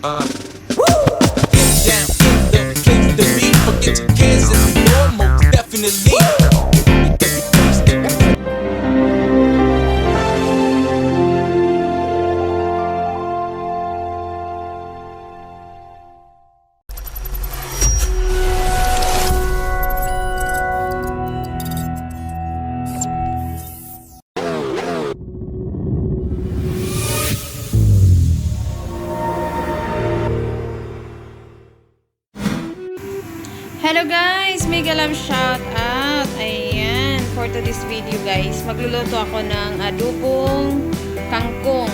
Down in the place to be. Forget your cares anymore, most definitely. Hello guys! Mega love shout out! Ayan, for today's video guys, magluluto ako ng adobong kangkong.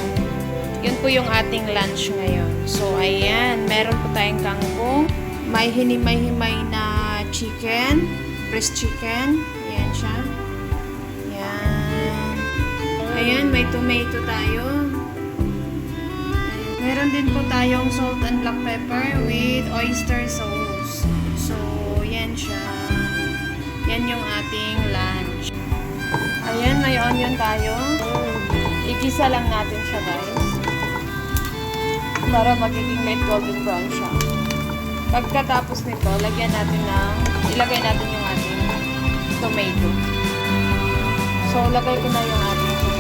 Yun po yung ating lunch ngayon. So ayan, meron po tayong kangkong. May hinimay-himay na chicken, breast chicken. Ayan siya. Ayan. Ayan, may tomato tayo. Ayan. Meron din po tayong salt and black pepper with oyster sauce. So, yan siya. Yan yung ating lunch. Ayan, may onion tayo. Igisa lang natin siya, guys. Para magiging light golden brown siya. Pagkatapos nito, ilagay natin yung ating tomato. So, lagay ko na yung ating tomato.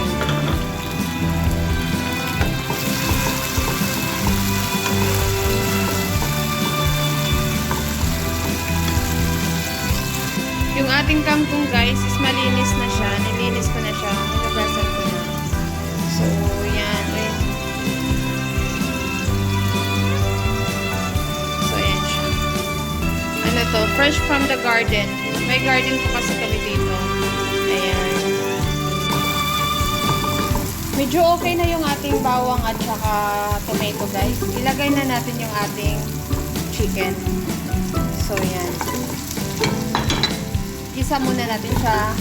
Yung ating kangkong guys is malinis na siya. Nilinis ko na siya. Nilabasan ko na. So, yan. So, yan siya. Ano to? Fresh from the garden. May garden po kasi kami dito. Ayan. Medyo okay na yung ating bawang at saka tomato guys. Ilagay na natin yung ating chicken. So, yan. Isa muna natin siya.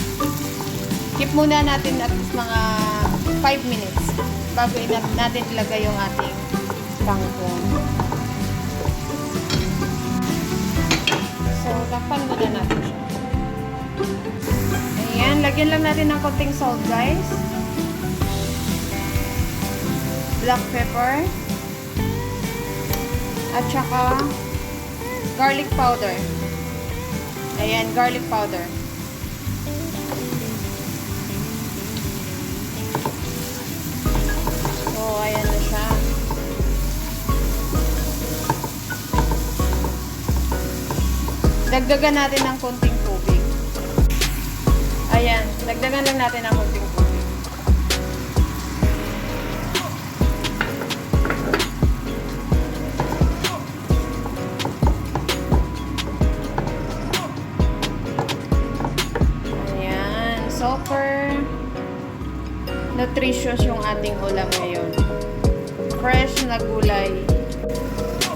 Keep muna natin at mga 5 minutes bago natin ilagay yung ating kangkong. So, takpan muna natin siya. Ayan, lagyan lang natin ng konting salt, guys. Black pepper. At saka garlic powder. Ayan, garlic powder. So, ayan na siya. Dagdagan natin ng konting tubig. Ayan, dagdagan lang natin ng konting tubig. Super nutritious yung ating ulam ngayon. Fresh na gulay.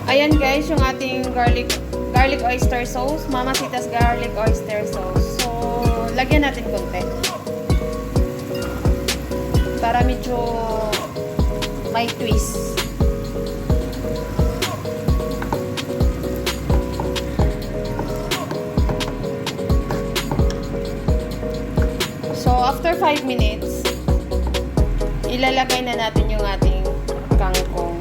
Ayan guys, yung ating garlic oyster sauce. Mamacita's garlic oyster sauce. So, lagyan natin konti. Para medyo may twist. So, after 5 minutes, ilalagay na natin yung ating kangkong.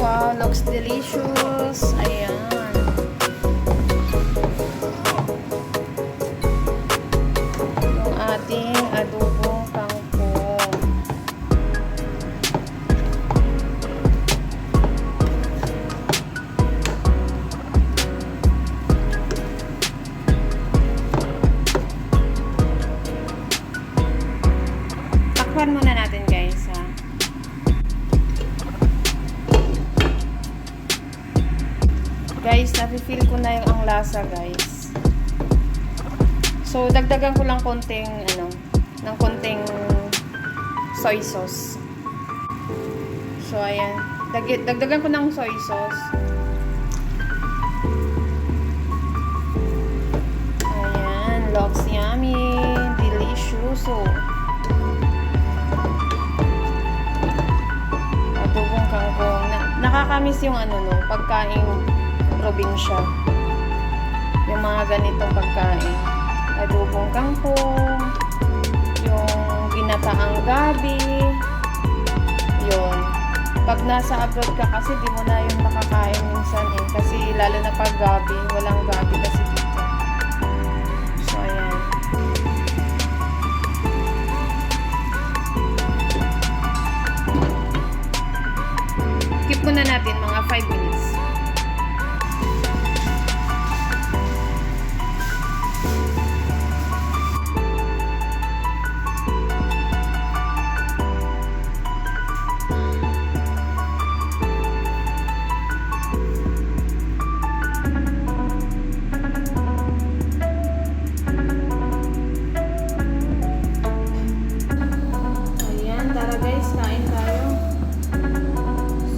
Wow, looks delicious. Ayan. Yung ating adobo. Takpan muna natin guys ha. Guys, nafe-feel ko na yung ang lasa guys. So, dagdagan ko lang konting ng konting soy sauce. So, ayan. Dagdagan ko ng soy sauce. Ayan. Looks yummy. Delicious. Adobong kangkong. nakakamiss yung ano no, pagkain probinsya. Yung mga ganitong pagkain. Adobong kangkong, yung ginataang gabi, yun. Pag nasa abroad ka kasi di mo na yung makakain minsan eh. Kasi lalo na pag gabi, walang gabi kasi dito. So, ayan. Keep muna natin mga 5 minutes. Ayan, tara guys, kain tayo.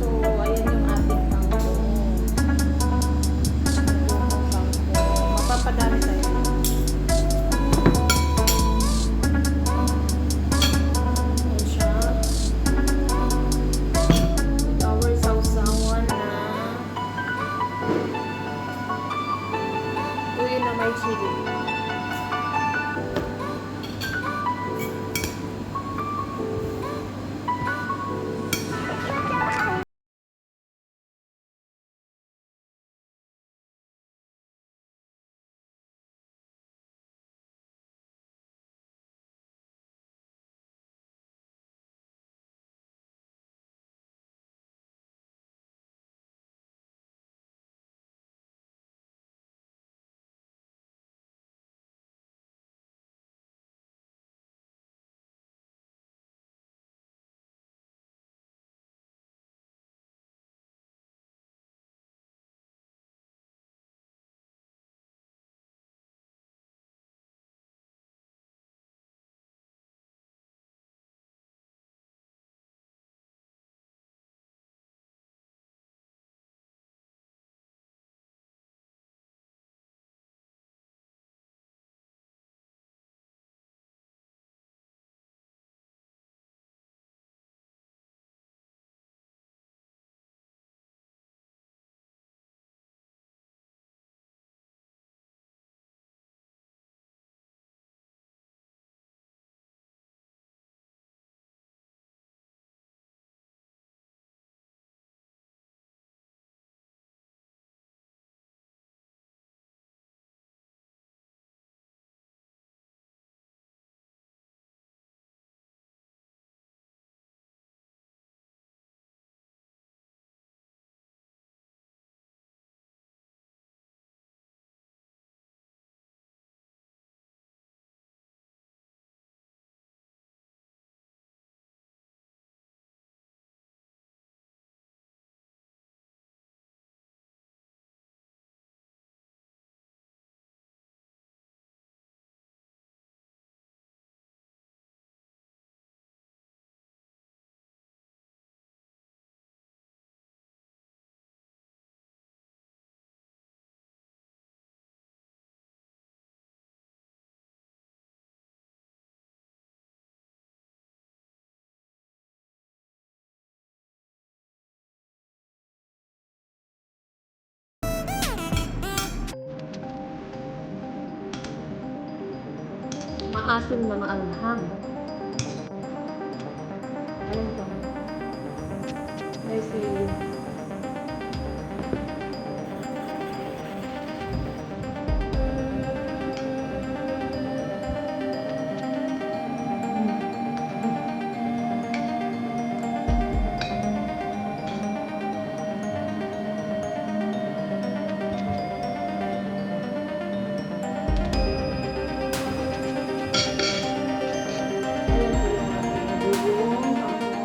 So, ayan yung ating kangkong. Adobong kangkong. Mapapadami tayo. Ayan siya. With our sausawan na tuyo na may chili. Maasim na maanghang. Ayan to. May sili. Ayan po yung ating adobong kangkong.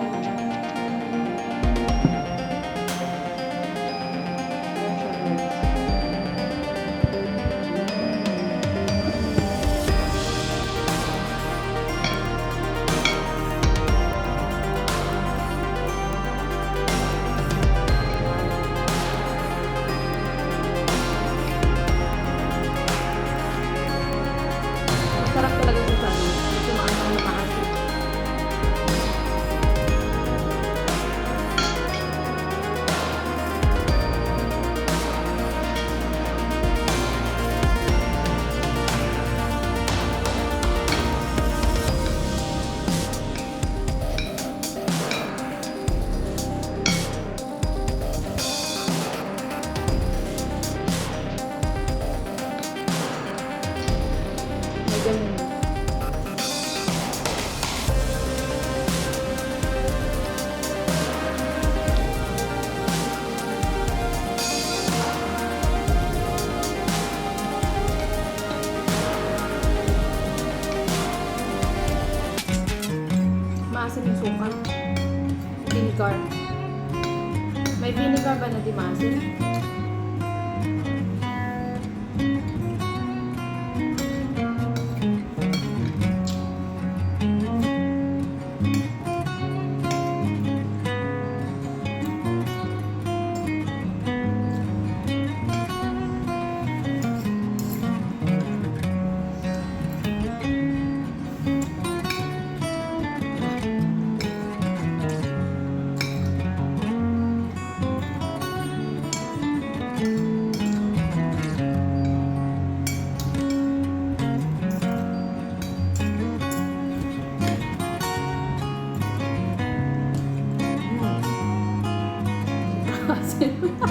maasim yung suka. Vinegar. May vinegar ba na di maasim? Nakakaloka.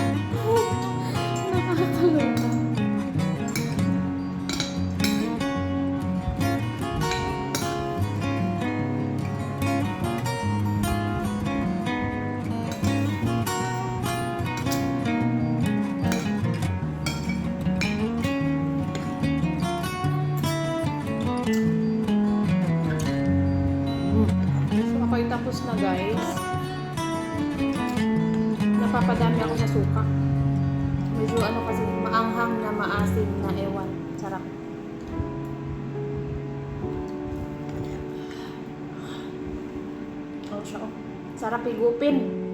So ako'y tapos na guys. Napapadami ako sa suka. Medyo ano kasi, maanghang na maasim na ewan. Sarap. Oh, siya oh. Sarap higupin.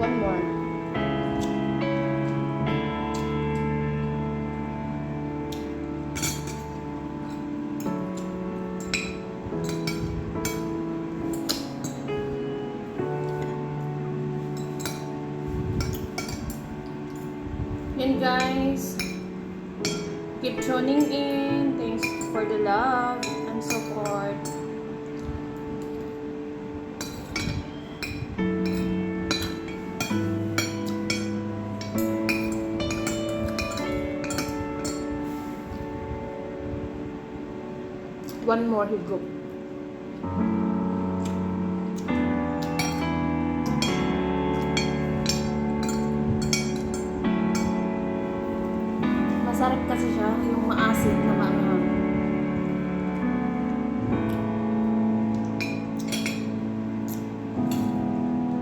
One more. And guys, keep tuning in. Thanks for the love and support. One more higop. Masarap kasi siya, yung maasim na maanghang.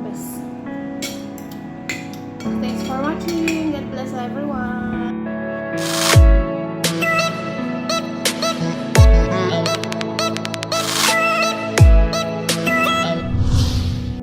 Best. Thanks for watching. God bless everyone.